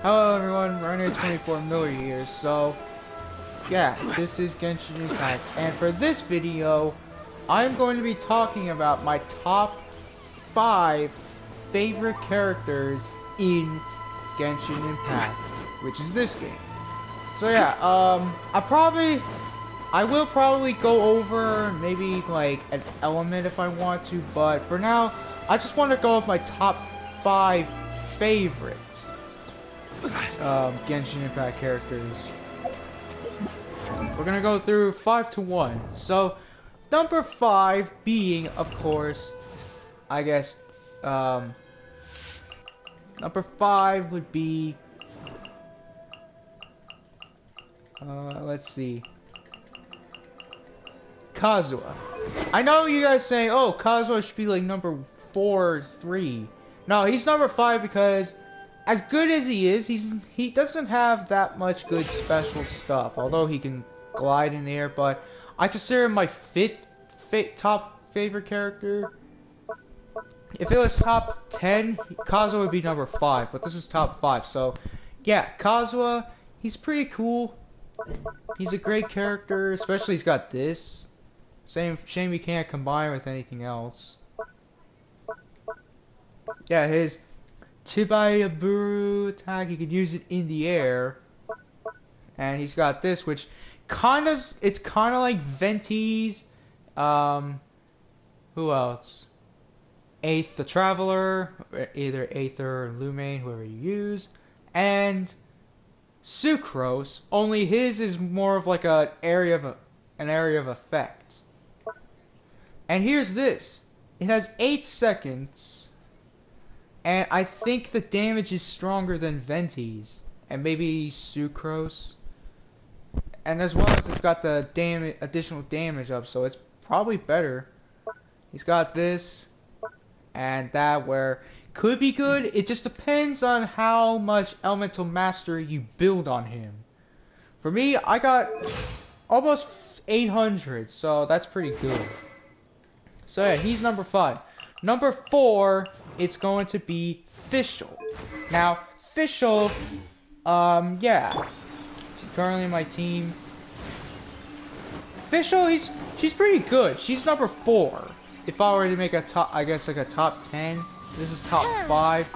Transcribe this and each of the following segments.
Hello everyone, Rhino24 here. So, yeah, this is Genshin Impact, and for this video, I'm going to be talking about my top 5 favorite characters in Genshin Impact, which is this game. So yeah, I will probably go over maybe like an element if I want to, but for now, I just want to go with my top 5 favorites. Genshin Impact characters. We're gonna go through 5 to 1. So, number 5 being, of course, I guess, number 5 would be, let's see, Kazuha. I know you guys say, oh, Kazuha should be like number 4 or 3. No, he's number 5 because as good as he is, he doesn't have that much good special stuff. Although he can glide in the air, but I consider him my 5th top favorite character. If it was top 10, Kazuha would be number 5, but this is top 5. So, yeah, Kazuha, he's pretty cool. He's a great character, especially he's got this. Shame he can't combine with anything else. Yeah, his Chibayaburu attack, he can use it in the air. And he's got this, which it's kinda like Venti's. Who else? Eighth the Traveler, either Aether or Lumine, whoever you use. And Sucrose, only his is more of like an area of effect. And here's this. It has 8 seconds. And I think the damage is stronger than Venti's. And maybe Sucrose. And as well as it's got the additional damage up, so it's probably better. He's got this and that, where could be good. It just depends on how much elemental mastery you build on him. For me, I got almost 800, so that's pretty good. So yeah, he's number 5. Number 4, it's going to be Fischl. Now, Fischl, yeah, she's currently in my team. Fischl, she's pretty good. She's number 4. If I were to make a top, I guess like a top 10, this is top 5.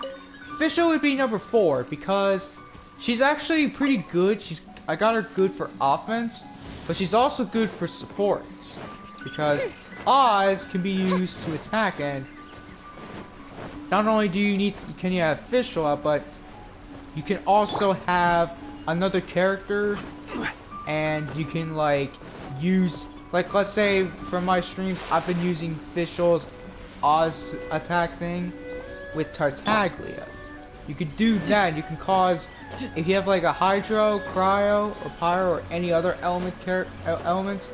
Fischl would be number 4 because she's actually pretty good. I got her good for offense, but she's also good for support because Oz can be used to attack, and not only can you have Fischl out, but you can also have another character, and you can like use, like, let's say for my streams I've been using Fischl's Oz attack thing with Tartaglia. You could do that, and you can cause, if you have like a Hydro, Cryo, or Pyro, or any other elements,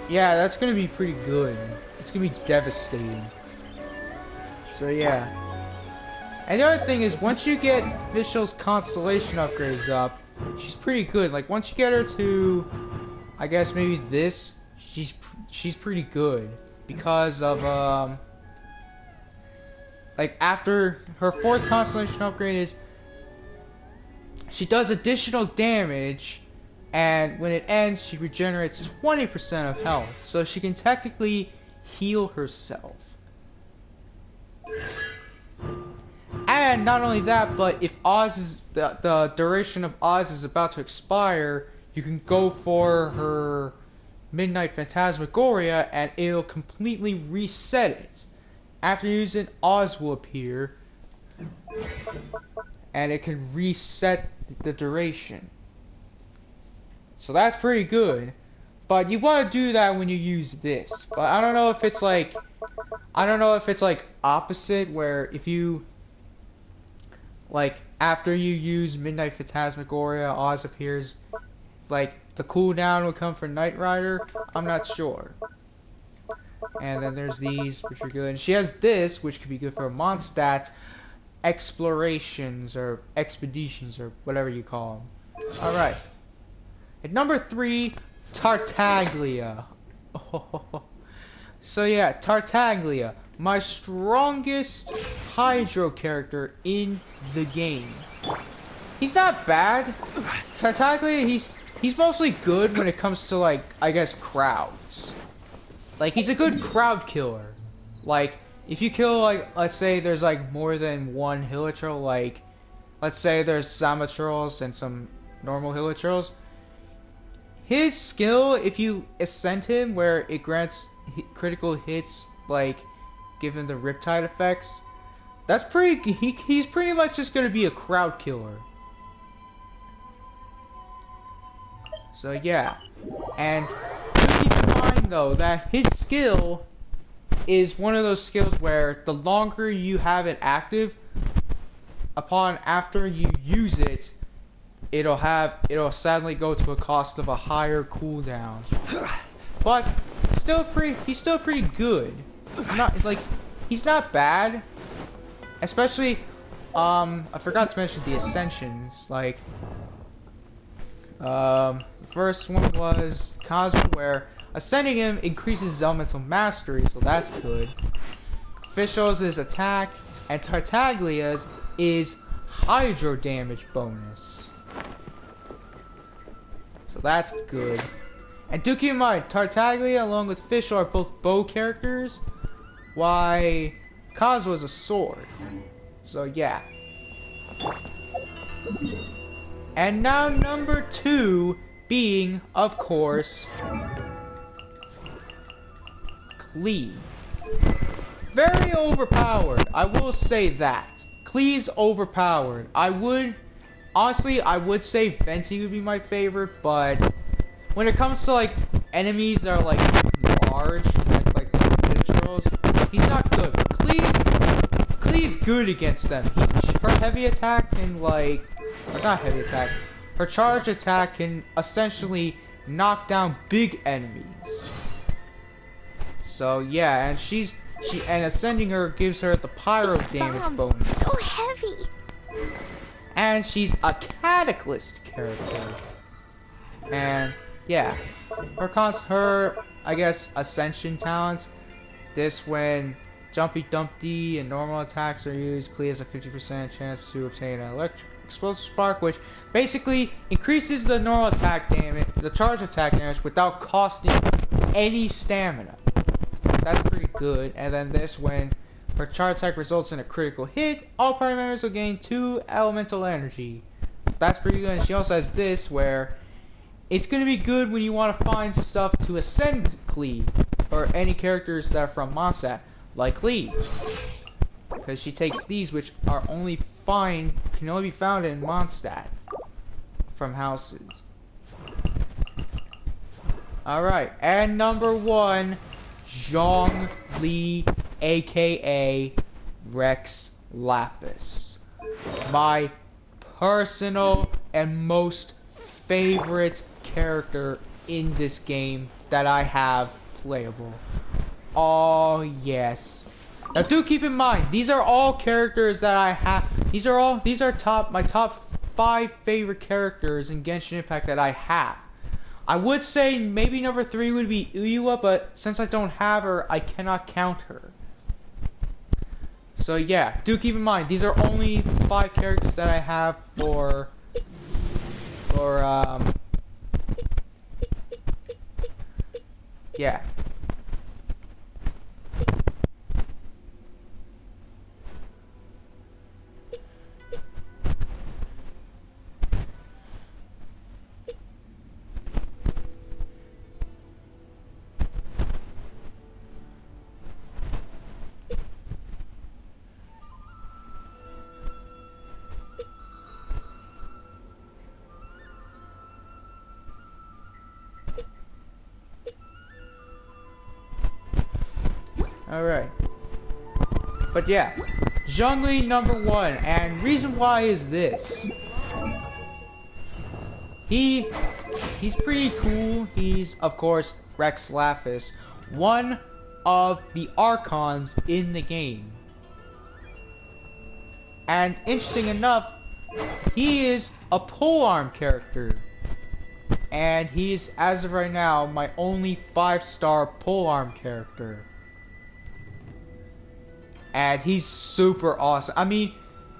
yeah, that's gonna be pretty good. It's gonna be devastating. So yeah. And the other thing is, once you get Fischl's constellation upgrades up, she's pretty good. Like, once you get her to, I guess maybe this, she's pretty good because of like, after her 4th constellation upgrade is she does additional damage, and when it ends she regenerates 20% of health, so she can technically heal herself. And not only that, but if the duration of Oz is about to expire, you can go for her Midnight Phantasmagoria and it'll completely reset it. After using, Oz will appear and it can reset the duration. So that's pretty good. But you want to do that when you use this. But I don't know if it's like opposite, where if you, like, after you use Midnight Phantasmagoria, Oz appears, like, the cooldown will come for Knight Rider. I'm not sure. And then there's these, which are good. And she has this, which could be good for Mondstadt explorations or expeditions or whatever you call them. Alright. At number 3, Tartaglia. So yeah, Tartaglia, my strongest Hydro character in the game. he's not bad. Tartaglia, he's mostly good when it comes to, like, I guess, crowds. Like, he's a good crowd killer. Like, if you kill, like, let's say there's, like, more than one hilichurl, like, let's say there's Samaturls and some normal hilichurls. His skill, if you ascend him, where it grants critical hits, like, given the Riptide effects, that's pretty, he's pretty much just gonna be a crowd killer. So yeah, and keep in mind though that his skill is one of those skills where the longer you have it active, after you use it, it'll sadly go to a cost of a higher cooldown. But he's still pretty good. He's not bad. Especially, I forgot to mention the ascensions. Like, the first one was Cosmo, where ascending him increases his elemental mastery, so that's good. Fischl's is attack, and Tartaglia's is hydro damage bonus. So that's good. And do keep in mind, Tartaglia along with Fischl are both bow characters, while Cosmo is a sword. So yeah. And now number 2 being, of course, Klee. Very overpowered, I will say that. Klee's overpowered. Honestly, I would say Venti would be my favorite, but when it comes to, like, enemies that are, like, large, like literals, he's not good. Klee's good against them. Her heavy attack can, like, or not heavy attack, her charged attack can essentially knock down big enemies. So yeah, and ascending her gives her the pyro damage bonus. So heavy. And she's a Cataclysm character. And yeah, her I guess ascension talents. This when Jumpy Dumpty and normal attacks are used, Klee has a 50% chance to obtain an explosive spark, which basically increases the normal attack damage, the charge attack damage, without costing any stamina. That's pretty good. And then this, when her charge attack results in a critical hit, all party members will gain 2 elemental energy. That's pretty good. And she also has this, where it's going to be good when you want to find stuff to ascend Klee, or any characters that are from Mondstadt, like Klee. Because she takes these, which are can only be found in Mondstadt from houses. Alright, and number 1, Zhongli, aka Rex Lapis. My personal and most favorite character in this game that I have playable. Oh yes. Now do keep in mind, these are all characters that I have. These are my top 5 favorite characters in Genshin Impact that I have. I would say maybe number 3 would be Uyua, but since I don't have her, I cannot count her. So yeah, do keep in mind, these are only 5 characters that I have for yeah. Alright. But yeah, Zhongli number 1, and reason why is this. He's pretty cool. He's, of course, Rex Lapis, one of the Archons in the game. And interesting enough, he is a polearm character. And he's, as of right now, my only 5-star polearm character. And he's super awesome. I mean,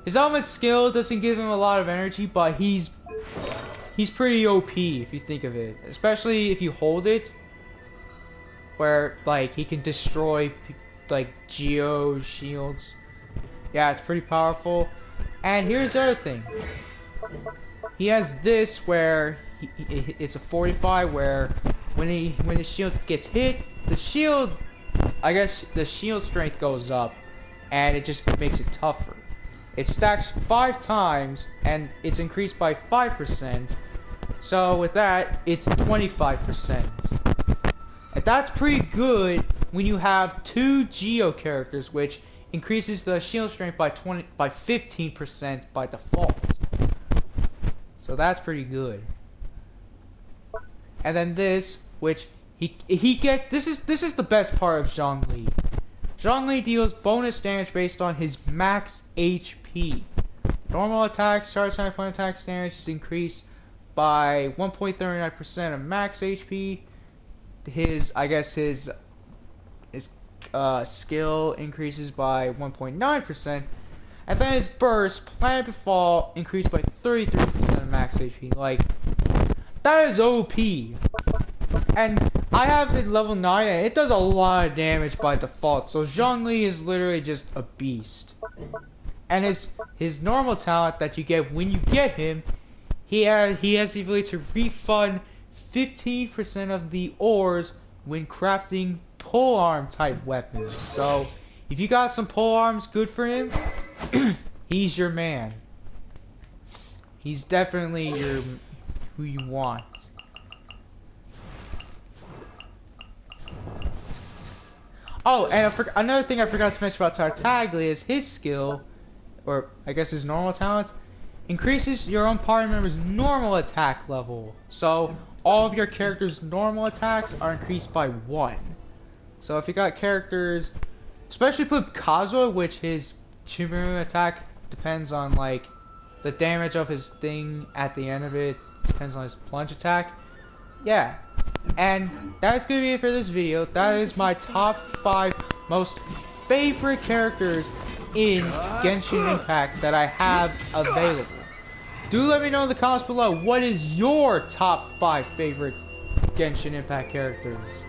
His ultimate skill doesn't give him a lot of energy, but he's pretty OP if you think of it. Especially if you hold it, where like he can destroy like geo shields. Yeah, it's pretty powerful. And here's the other thing. He has this where it's a 45 where when his shield gets hit, the shield, I guess the shield strength goes up, and it just makes it tougher. It stacks 5 times, and it's increased by 5%. So with that, it's 25%. And that's pretty good when you have 2 Geo characters, which increases the shield strength by 15% by default. So that's pretty good. And then this, which this is the best part of Zhongli. Zhongli deals bonus damage based on his max HP. Normal attacks, charge time point attack damage is increased by 1.39% of max HP. His skill increases by 1.9%, and then his burst, Planet Befall, increased by 33% of max HP. Like, that is OP. And I have it level 9, and it does a lot of damage by default. So Zhongli is literally just a beast. And his normal talent that you get when you get him, he has the ability to refund 15% of the ores when crafting polearm type weapons. So if you got some polearms, good for him. He's your man. He's definitely who you want. Oh, and another thing I forgot to mention about Tartaglia is his skill, or I guess his normal talent, increases your own party member's normal attack level. So all of your characters' normal attacks are increased by 1. So if you got characters, especially for Kazuha, which his Chibiru attack depends on like the damage of his thing at the end of it, depends on his plunge attack. Yeah. And that's gonna be it for this video. That is my top 5 most favorite characters in Genshin Impact that I have available. Do let me know in the comments below, what is your top 5 favorite Genshin Impact characters?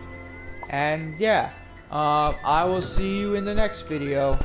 And yeah, I will see you in the next video.